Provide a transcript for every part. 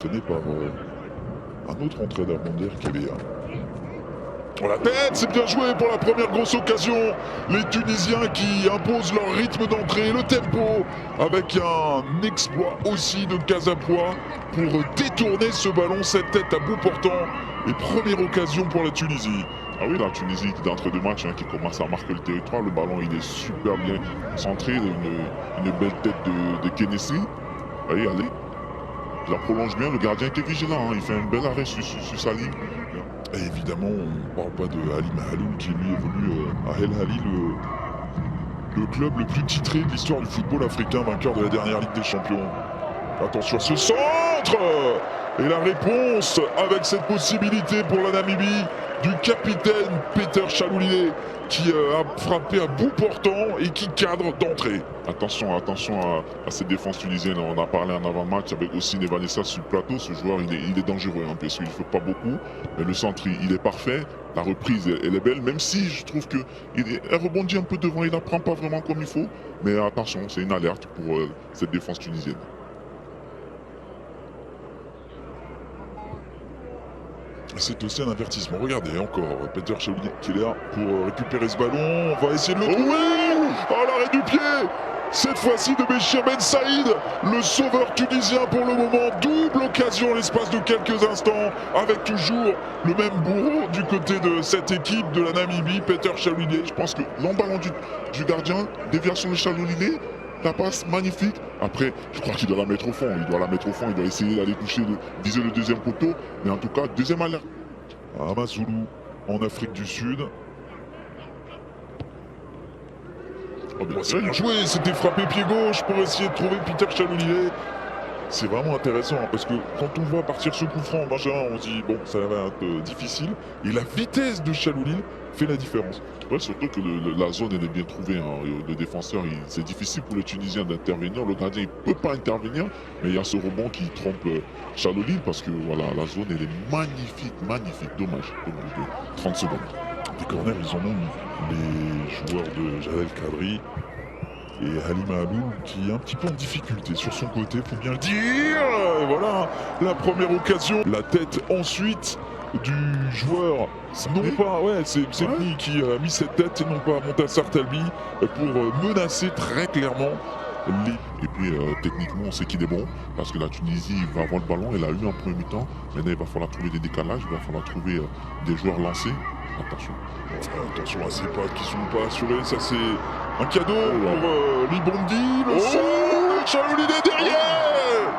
entraîné par un autre entraîneur mondial qui est pour la tête, c'est bien joué pour la première grosse occasion. Les Tunisiens qui imposent leur rythme d'entrée, le tempo, avec un exploit aussi de Casapois pour détourner ce ballon, cette tête à bout portant. Et première occasion pour la Tunisie. Ah oui, la Tunisie d'entre deux matchs qui commence à marquer le territoire. Le ballon il est super bien centré, une belle tête de Kenesi. Allez, allez. Il la prolonge bien, le gardien qui est vigilant, il fait un bel arrêt sur sa ligne. Et évidemment, on ne parle pas de Ali Mahaloul qui lui évolue à El Ahly, le club le plus titré de l'histoire du football africain, vainqueur de la dernière Ligue des Champions. Attention à ce centre! Et la réponse avec cette possibilité pour la Namibie du capitaine Peter Chaloulilé qui a frappé à bout portant et qui cadre d'entrée. Attention à cette défense tunisienne. On a parlé en avant-match avec aussi Nevanessa sur le plateau. Ce joueur, il est dangereux parce qu'il ne fait pas beaucoup. Mais le centre, il est parfait. La reprise, elle est belle. Même si je trouve qu'elle rebondit un peu devant. Il n'apprend pas vraiment comme il faut. Mais attention, c'est une alerte pour cette défense tunisienne. C'est aussi un avertissement. Regardez encore Peter Chaloulilé qui est là pour récupérer ce ballon. On va essayer de le trouver. Oh, l'arrêt du pied. Cette fois-ci de Béchir Ben Saïd, le sauveur tunisien pour le moment. Double occasion en l'espace de quelques instants, avec toujours le même bourreau du côté de cette équipe de la Namibie, Peter Chaloulilé. Je pense que l'emballon du gardien, déviation de Chaloulilé, la passe magnifique. Après, je crois qu'il doit la mettre au fond. Il doit essayer d'aller toucher, viser le deuxième poteau. Mais en tout cas, deuxième alerte. Amazulu en Afrique du Sud. Oh, bien bien joué, c'était frappé pied gauche pour essayer de trouver Peter Chaloulilé. C'est vraiment intéressant parce que quand on voit partir ce coup franc, Benjamin, on se dit bon, ça va être difficile. Et la vitesse de Chaloulilé fait la différence. Ouais, surtout que la zone elle est bien trouvée. Le défenseur, c'est difficile pour les Tunisiens d'intervenir. Le gardien il ne peut pas intervenir, mais il y a ce rebond qui trompe Chaloulilé parce que voilà, la zone elle est magnifique, magnifique. Dommage de 30 secondes. Des corners, ils en ont les joueurs de Jadel Kadri et Ali Mahaloul qui est un petit peu en difficulté sur son côté, faut bien le dire. Et voilà la première occasion. La tête ensuite du joueur, non pas, ouais, c'est Bni qui a mis cette tête et non pas Montassar Talbi pour menacer très clairement les... Et puis techniquement on sait qu'il est bon parce que la Tunisie va avoir le ballon, elle a eu en premier mi-temps. Maintenant il va falloir trouver des décalages, il va falloir trouver des joueurs lancés. Attention. Attention à ces pattes qui sont pas assurées, ça c'est un cadeau pour Libondi, le son Chaloulilé derrière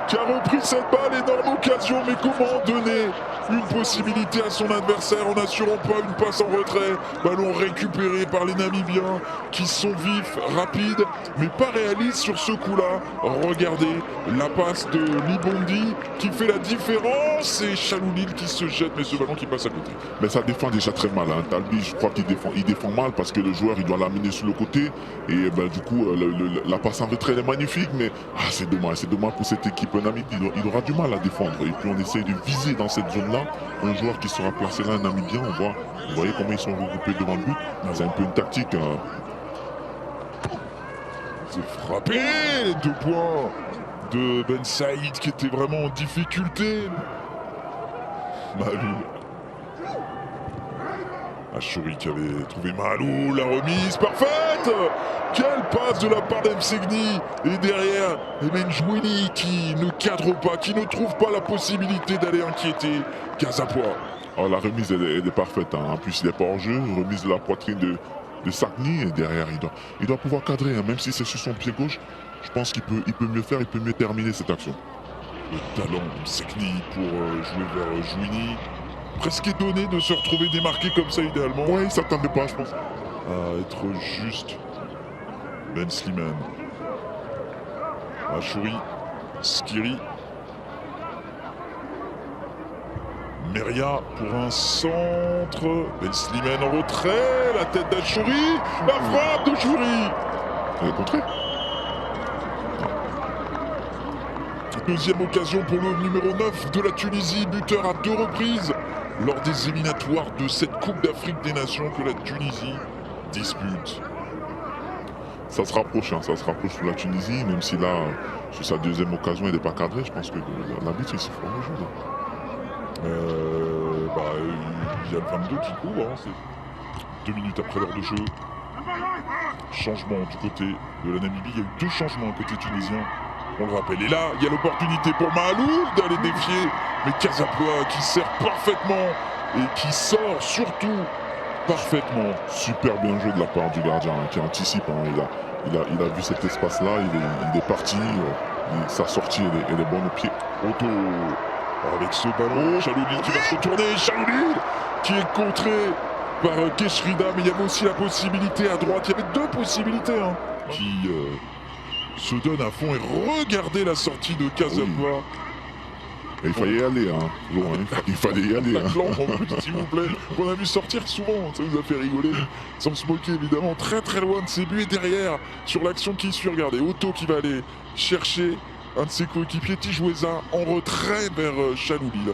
qui a repris cette balle, énorme occasion, mais comment donner une possibilité à son adversaire en n'assurant pas une passe en retrait. Ballon récupéré par les Namibiens qui sont vifs, rapides, mais pas réalistes sur ce coup-là. Regardez la passe de Libondi qui fait la différence et Chaloulilé qui se jette, mais ce ballon qui passe à côté. Mais ça défend déjà très mal. Talbi, je crois qu'il défend mal parce que le joueur il doit l'amener sur le côté et du coup la passe en retrait est magnifique, mais c'est dommage pour cette équipe. Il aura du mal à défendre et puis on essaye de viser dans cette zone-là un joueur qui sera placé là, un Namibien. Vous voyez comment ils sont regroupés devant le but. C'est un peu une tactique. C'est frappé, les 2 points de Ben Saïd qui était vraiment en difficulté. Mahaloul. Achouri qui avait trouvé Mahaloul, la remise parfaite. Quelle passe de la part d'Msegni. Et derrière, Benjouini qui ne cadre pas, qui ne trouve pas la possibilité d'aller inquiéter Casapois. Oh, la remise elle est parfaite. En plus il n'est pas en jeu. Remise de la poitrine de Sakni. Et derrière il doit pouvoir cadrer. Même si c'est sur son pied gauche. Je pense qu'il peut mieux faire, il peut mieux terminer cette action. Le talent Msekni pour jouer vers Jouini. Presque étonné de se retrouver démarqué comme ça idéalement. Ouais, il s'attendait pas, je pense. À être juste. Ben Slimane. Achouri. Skiri. Meria pour un centre. Ben Slimane en retrait. La tête d'Achouri. La frappe de Chouri. Elle est contrée. Deuxième occasion pour le numéro 9 de la Tunisie, buteur à 2 reprises lors des éliminatoires de cette Coupe d'Afrique des Nations que la Tunisie dispute. ça se rapproche, hein, ça se rapproche sur la Tunisie, même si là, sur sa deuxième occasion, il n'est pas cadré. Je pense que l'arbitre, il siffle un jeu. Il y a le 22 qui court, hein, c'est 2 minutes après l'heure de jeu. Changement du côté de la Namibie, il y a eu 2 changements côté tunisien, on le rappelle. Et là, il y a l'opportunité pour Mahaloul d'aller défier, mais Casapois qui sert parfaitement et qui sort surtout parfaitement. Super bien joué de la part du gardien, hein, qui anticipe. Hein, il a vu cet espace-là, il est parti, sa sortie elle est bonne au pied. Otto avec ce ballon, Chaloulil qui va se retourner, Chaloulil qui est contré par Keshrida, mais il y avait aussi la possibilité à droite, il y avait 2 possibilités hein, qui se donnent à fond. Et regardez la sortie de Casapois. Et il fallait y aller, hein. Il fallait y aller. Hein. S'il vous plaît, qu'on a vu sortir souvent, ça nous a fait rigoler, sans se moquer évidemment, très très loin de ses buts. Et derrière, sur l'action qui suit, regardez, Otto qui va aller chercher un de ses coéquipiers, Tijueza, en retrait vers Chaloulil.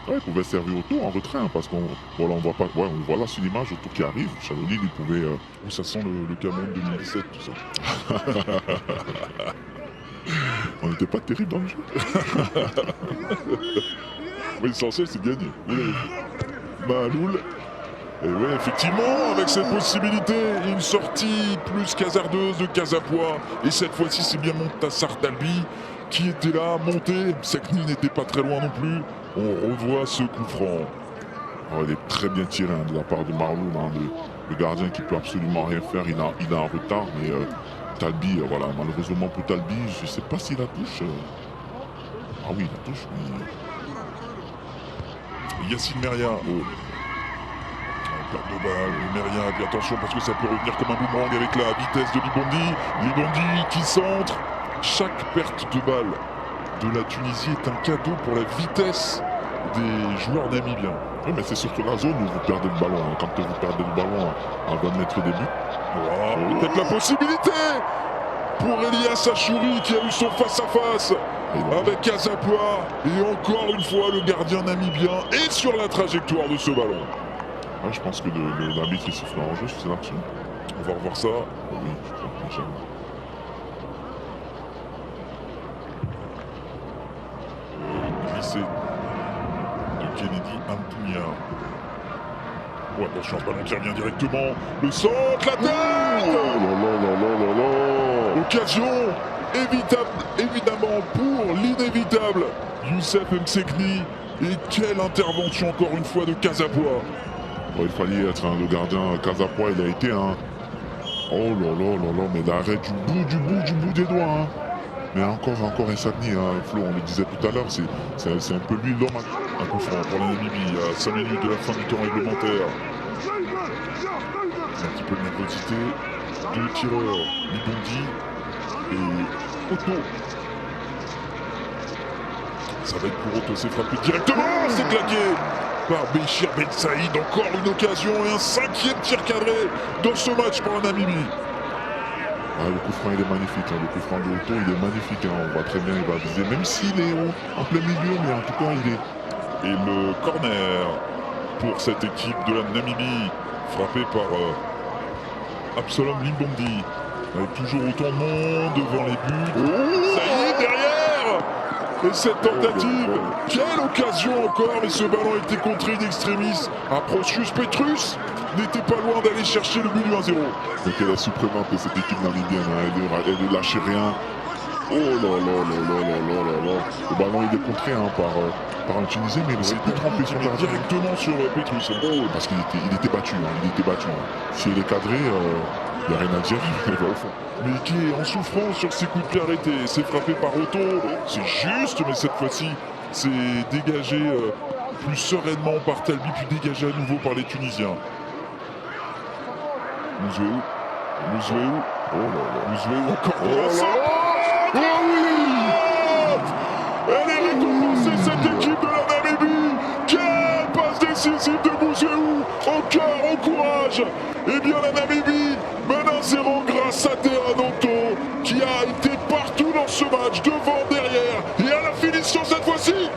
Ouais, il pouvait servir Otto en retrait, hein, parce qu'on voilà, on voit pas, ouais, on voit là sur l'image Otto qui arrive. Chaloulil, il pouvait. Oh, ça sent le Cameroun 2017, tout ça. On n'était pas terrible dans le jeu. Mais l'essentiel, c'est de gagner. Mahaloul. Et oui, effectivement, avec cette possibilité, une sortie plus hasardeuse de Casapois. Et cette fois-ci, c'est bien Montassar Dalbi qui était là, monté. Sekni n'était pas très loin non plus. On revoit ce coup franc. Oh, il est très bien tiré hein, de la part de Mahaloul, hein, le gardien qui peut absolument rien faire. Il a un retard, mais Talbi, voilà, malheureusement pour Talbi, je ne sais pas s'il la touche. Ah oui, il la touche. Mais... Yacine Meria. Oh. Perte de balle, Meria, puis attention parce que ça peut revenir comme un boomerang avec la vitesse de Libondi. Libondi qui centre. Chaque perte de balle de la Tunisie est un cadeau pour la vitesse des joueurs namibiens. Oui, mais c'est surtout la zone où vous perdez le ballon. Hein. Quand vous perdez le ballon à 20 mètres des buts. Oh, peut-être la possibilité pour Elias Achouri qui a eu son face-à-face avec Casapois. Et encore une fois, le gardien namibien est sur la trajectoire de ce ballon. Ouais, je pense que l'arbitre il siffle en jeu sur cette action. On va revoir ça. Oui, je crois que déjà. Glissé de Kennedy Ampunia. Oh, attention, ballon qui revient directement. Le centre, la tête. Occasion évitable, évidemment, pour l'inévitable Youssef Msekni. Et quelle intervention encore une fois de Casapois. Oh, il fallait être le gardien Casapois, il a été un. Oh mais l'arrêt du bout des doigts. Hein. Mais encore Msekni, hein, Flo, on le disait tout à l'heure, c'est un peu lui l'homme. Un coup franc pour la Namibie à 5 minutes de la fin du temps réglementaire. Un petit peu de nervosité. 2 tireurs, Libondi et Otto. Ça va être pour Otto, c'est frappé directement, c'est claqué par Béchir Ben Saïd. Encore une occasion et un 5e tir cadré dans ce match pour la Namibie. Ah, le coup franc il est magnifique, hein. Le coup franc de Otto il est magnifique, hein. On voit très bien, il va viser, même s'il est en plein milieu, mais en tout cas il est... Et le corner pour cette équipe de la Namibie, frappé par Absalom Limbondi. Avec toujours autant de monde devant les buts. Saïd derrière. Et cette tentative, quelle occasion encore. Et ce ballon a été contré in extremis. Procius Petrus n'était pas loin d'aller chercher le but du 1-0. Donc elle est surprenante cette équipe namibienne, hein. Elle ne lâche rien. Oh là. Le ballon il est contré hein, par un Tunisien, mais il s'est plus trompé sur la directement sur Petrus. Oh, parce qu'il était battu, hein. S'il est cadré, il n'y a rien à dire, il va au fond. Mais qui est en souffrance sur ses coups de pied arrêtés. C'est frappé par Otto, c'est juste, mais cette fois-ci, c'est dégagé plus sereinement par Talbi, puis dégagé à nouveau par les Tunisiens. Mouzouéou. Mouzouéou encore oh oui. Elle est récompensée cette équipe de la Namibie. Quelle passe décisive de Mouzouéou. Au cœur, au courage. Eh bien la Namibie mène 1-0 grâce à Terran Otto qui a été partout dans ce match, devant, derrière et à la finition cette fois-ci.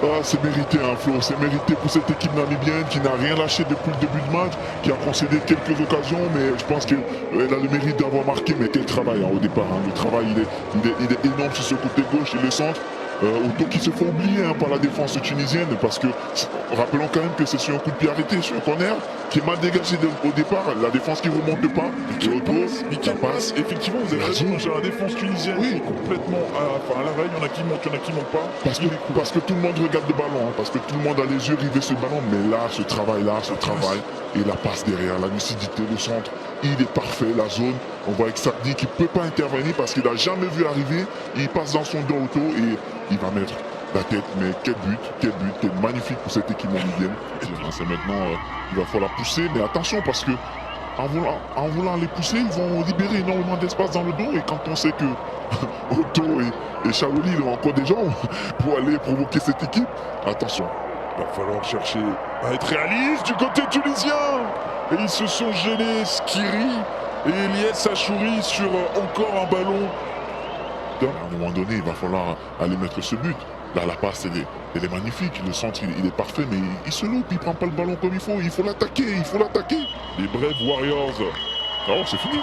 Ah, c'est mérité, hein, Flo, c'est mérité pour cette équipe namibienne qui n'a rien lâché depuis le début du match, qui a concédé quelques occasions, mais je pense qu'elle a le mérite d'avoir marqué. Mais quel travail, hein, au départ, hein. Le travail il est énorme sur ce côté gauche et le centre. Autant qu'il se fait oublier, hein, par la défense tunisienne, parce que rappelons quand même que c'est sur un coup de pied arrêté, sur un corner, qui est mal dégagé au départ, la défense qui ne remonte pas, et autour, Mickey passe. Effectivement, vous avez raison, j'ai la défense tunisienne qui est complètement à l'arrêt. Il y en a qui montent, il y en a qui montent pas. parce que tout le monde regarde le ballon, hein, parce que tout le monde a les yeux rivés sur le ballon, mais là, ce travail, et la passe derrière, la lucidité, le centre, il est parfait, la zone. On voit avec Sabdi qui ne peut pas intervenir parce qu'il n'a jamais vu arriver, il passe dans son dos auto et il va mettre la tête. Mais quel but magnifique pour cette équipe namibienne. C'est maintenant, il va falloir pousser, mais attention parce que en voulant les pousser, ils vont libérer énormément d'espace dans le dos. Et quand on sait que Otto et Chaouli ont encore des jambes pour aller provoquer cette équipe, attention. Il va falloir chercher à être réaliste du côté tunisien. Et ils se sont gênés, Skiri et Elias Achouri sur encore un ballon. À un moment donné, il va falloir aller mettre ce but. Là, la passe, elle est magnifique. Le centre, il est parfait, mais il se loupe, il prend pas le ballon comme il faut. Il faut l'attaquer, Les Brave Warriors. Non, c'est fini.